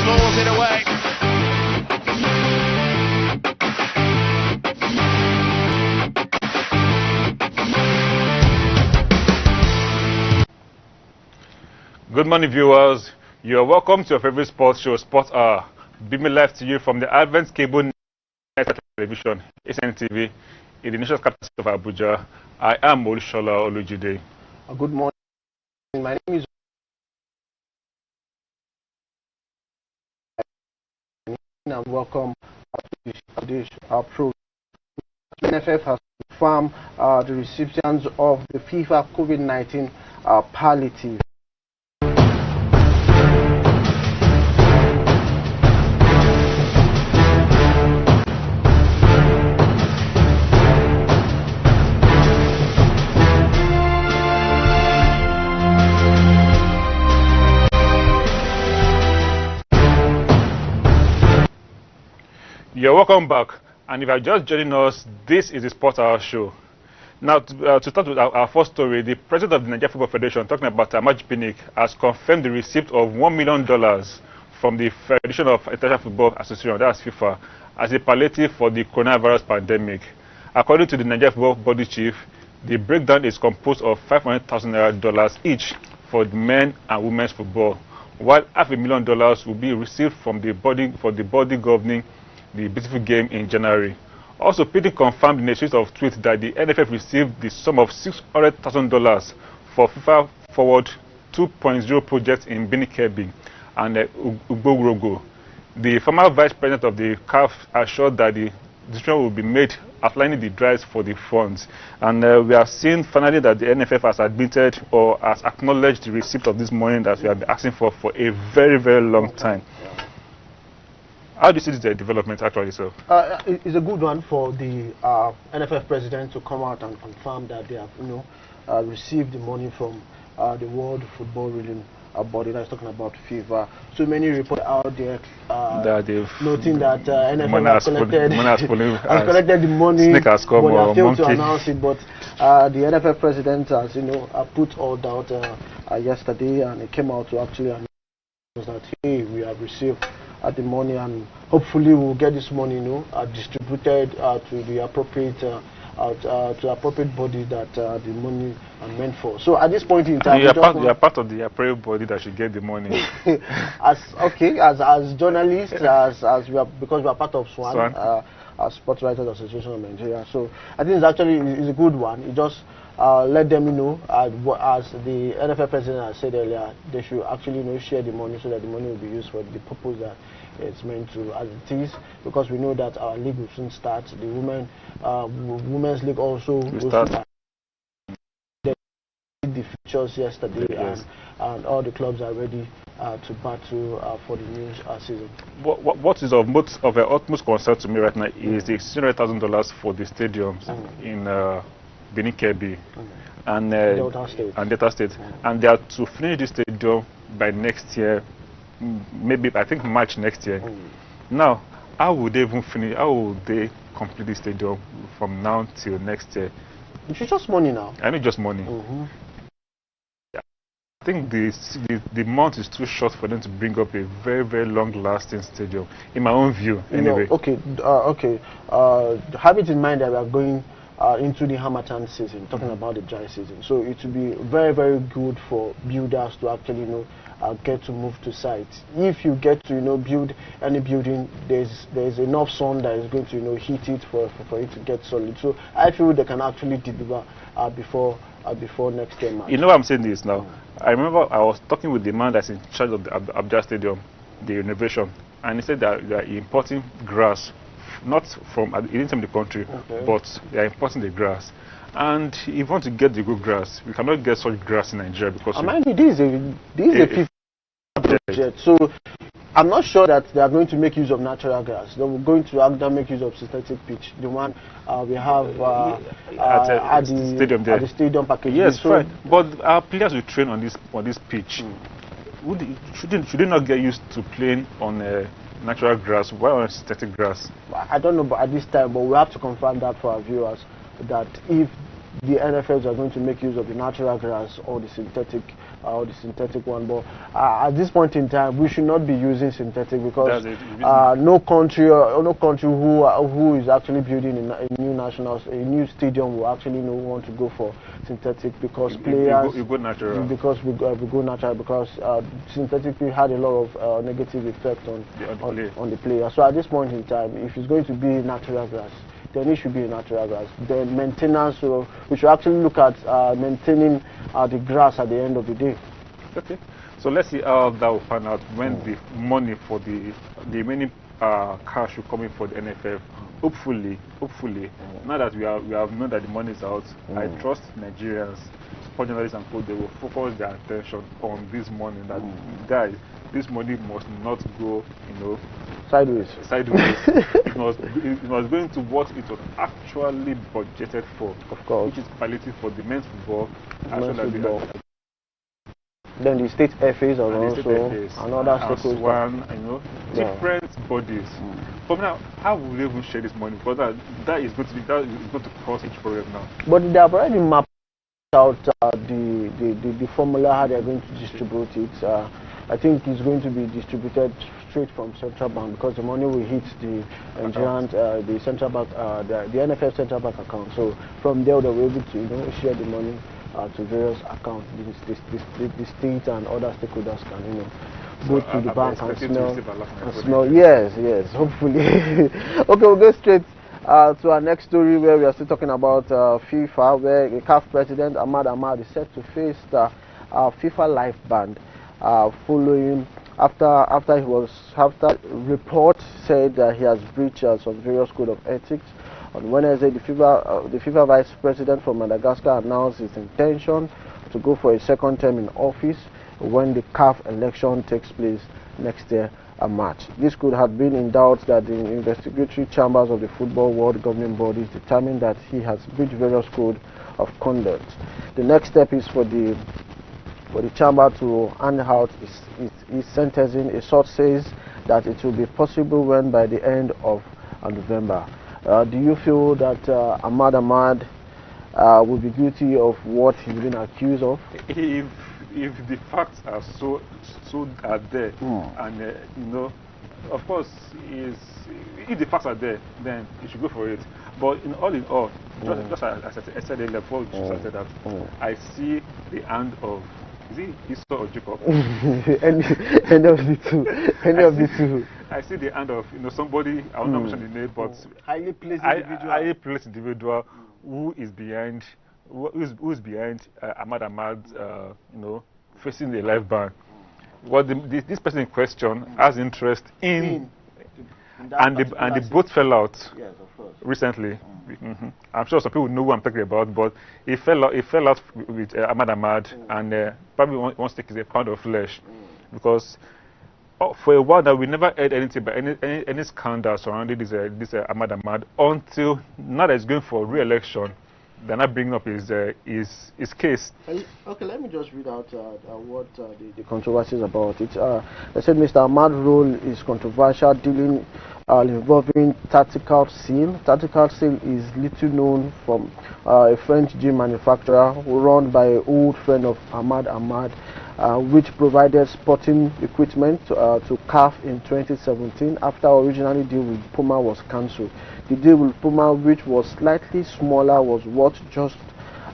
claws it away. Good morning, viewers. You are welcome to your favorite sports show, Sports Hour, beaming live to you from the Advent Cable Network Television, ACNN TV, in the national capital of Abuja. I am Olushola Olujide. Good morning. My name is and welcome to this program. NFF has confirmed the recipients of the FIFA COVID-19 palliative. You're welcome back, and if you are just joining us, this is the Sports Hour show. Now, to start with our first story, the president of the Nigeria Football Federation, talking about Amaj Pinnick, has confirmed the receipt of $1 million from the Federation of International Football Association, that's FIFA, as a palliative for the coronavirus pandemic. According to the Nigeria Football Body Chief, the breakdown is composed of $500,000 each for the men and women's football, while $500,000 will be received from the body governing the beautiful game in January. Also, Pinnick confirmed in a series of tweets that the NFF received the sum of $600,000 for FIFA Forward 2.0 projects in Benin and Ugborogo. The former vice president of the CAF assured that the decision will be made outlining the drives for the funds. And we have seen finally that the NFF has admitted or has acknowledged the receipt of this money that we have been asking for a very, very long time. How do you see this development actually, sir? It's a good one for the NFF president to come out and confirm that they have, received the money from the World Football Ruling Body. That's talking about FIFA. So many reports out there noting that NFF has collected the money, snake has come, but they have failed monkey to announce it. But the NFF president has, put all doubt yesterday, and it came out to actually announce that hey, we have received the money, and hopefully we'll get this money, distributed to the appropriate body that the money are meant for. So at this point in time, you are part of the appropriate body that should get the money. as journalists, as we are, because we are part of SWAN. As Sports Writers Association of Nigeria. So I think it's a good one. It just let them know, as the NFF president has said earlier, they should actually share the money so that the money will be used for the purpose that it's meant to, as it is, because we know that our league will soon start. The women's league also will start. The features yesterday, yes. and all the clubs are ready to battle for the new season. What is of utmost concern to me right now is the $600,000 for the stadiums in Benin and Delta State, and they are to finish the stadium by next year, maybe I think March next year. Now, how would they even finish? How would they complete the stadium from now till next year? It's just money now. I know, just money. I think the month is too short for them to bring up a very, very long-lasting stadium, in my own view, anyway. Have it in mind that we are going into the Harmattan season, talking about the dry season. So it will be very, very good for builders to actually, get to move to sites. If you get to, build any building, there's enough sun that is going to, heat it for it to get solid. So I feel they can actually deliver before next year, March. You know why I'm saying this now? I remember I was talking with the man that's in charge of the Abuja Stadium, the renovation, and he said that they are importing grass, not from the country, but they are importing the grass. And if you want to get the good grass, we cannot get such grass in Nigeria because this is a FIFA project. So I'm not sure that they are going to make use of natural grass. They're going to make use of synthetic pitch, the one we have at the stadium package. Yes, so right. But our players will train on this pitch. Should they not get used to playing on natural grass? Why on synthetic grass? I don't know, but at this time, but we have to confirm that for our viewers, that if the NFLs are going to make use of the natural grass or the synthetic or the synthetic one. But at this point in time, we should not be using synthetic because no country who is actually building a new stadium will actually want to go for synthetic because players you go natural. Because we go natural because synthetic had a lot of negative effect on the player. So at this point in time, if it's going to be natural grass, then it should be a natural grass. The maintenance, we should actually look at maintaining the grass at the end of the day. Okay. So let's see how that will pan out when the money for the remaining cash will come in for the NFF. Hopefully, now that we have known that the money is out, I trust Nigerians, sport journalists and co, they will focus their attention on this money. That guys, this money must not go, sideways. It was going to what it was actually budgeted for, of course, which is palliative for the men's football, then the state FAs are also another stakeholders, different bodies. But now, how will they even share this money? Because that is going to cause each problem now. But they have already mapped out the formula how they are going to distribute it. I think it's going to be distributed straight from central bank because the money will hit the Nigerian, the central bank, the NFF central bank account. So from there they will be able to share the money to various accounts. The state and other stakeholders can go to the bank and smell. Yes, hopefully. Okay, we'll go straight to our next story where we are still talking about FIFA, where the CAF president Ahmad Ahmad is set to face the FIFA life ban. Following after reports said that he has breached some various code of ethics. On Wednesday, the FIFA vice president from Madagascar announced his intention to go for a second term in office when the CAF election takes place next year in March. This could have been in doubt that the investigatory chambers of the football world governing bodies determined that he has breached various code of conduct. The next step is for the chamber to hand out his sentencing. A source says that it will be possible when by the end of November. Do you feel that Ahmad Ahmad will be guilty of what he's been accused of? If the facts are so are there, and of course, if the facts are there, then you should go for it. But in all, just as I said earlier before we started that, I see the hand of, is it Esau or Jacob? any of the two. I see the hand of somebody, I will not mention the name, but highly placed individual who is behind Ahmad Ahmad facing the life ban. This person in question has interest in and the boat fell out recently. I'm sure some people know who I'm talking about, but it fell out with Ahmad Ahmad, and probably wants to take a pound of flesh because for a while now we never heard anything about any scandal surrounding this Ahmad Ahmad until now that he's going for re-election. They're not bringing up his case. Okay, let me just read out what the controversy is about it. They said Mr. Ahmad's role is controversial, dealing involving tactical seal. Tactical seal is little known from a French gym manufacturer run by an old friend of Ahmad Ahmad, which provided sporting equipment to CAF in 2017 after originally deal with Puma was cancelled. The deal with Puma, which was slightly smaller, was worth just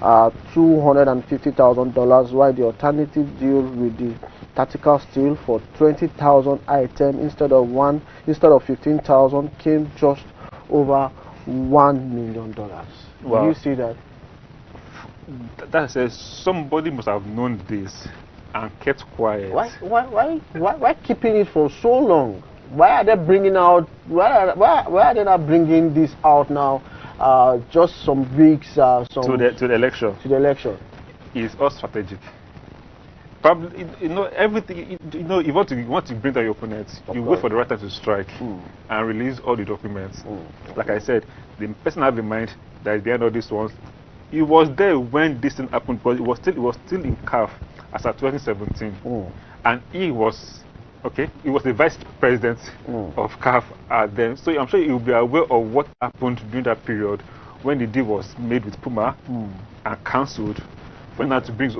$250,000, while the alternative deal with the tactical steel for 20,000 items instead of 15,000 came just over $1 million. Wow. Do you see that? That says somebody must have known this and kept quiet. Why keeping it for so long? Why are they bringing out? Why are they not bringing this out now? Just some weeks to the election. To the election. It's all strategic. Probably, everything. If you want to bring down your opponents, you wait for the right time to strike and release all the documents. Like I said, the person have in mind that is behind all these ones. He was there when this thing happened, but it was still in CAF as at 2017, and he was the vice president of CAF then. So I'm sure he will be aware of what happened during that period when the deal was made with Puma and cancelled. For now to bring his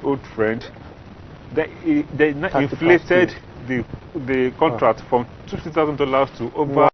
old friend they now 30 inflated plus the contract from $50,000 to over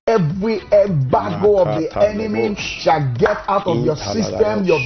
Every embargo of the enemy shall get out of your system, your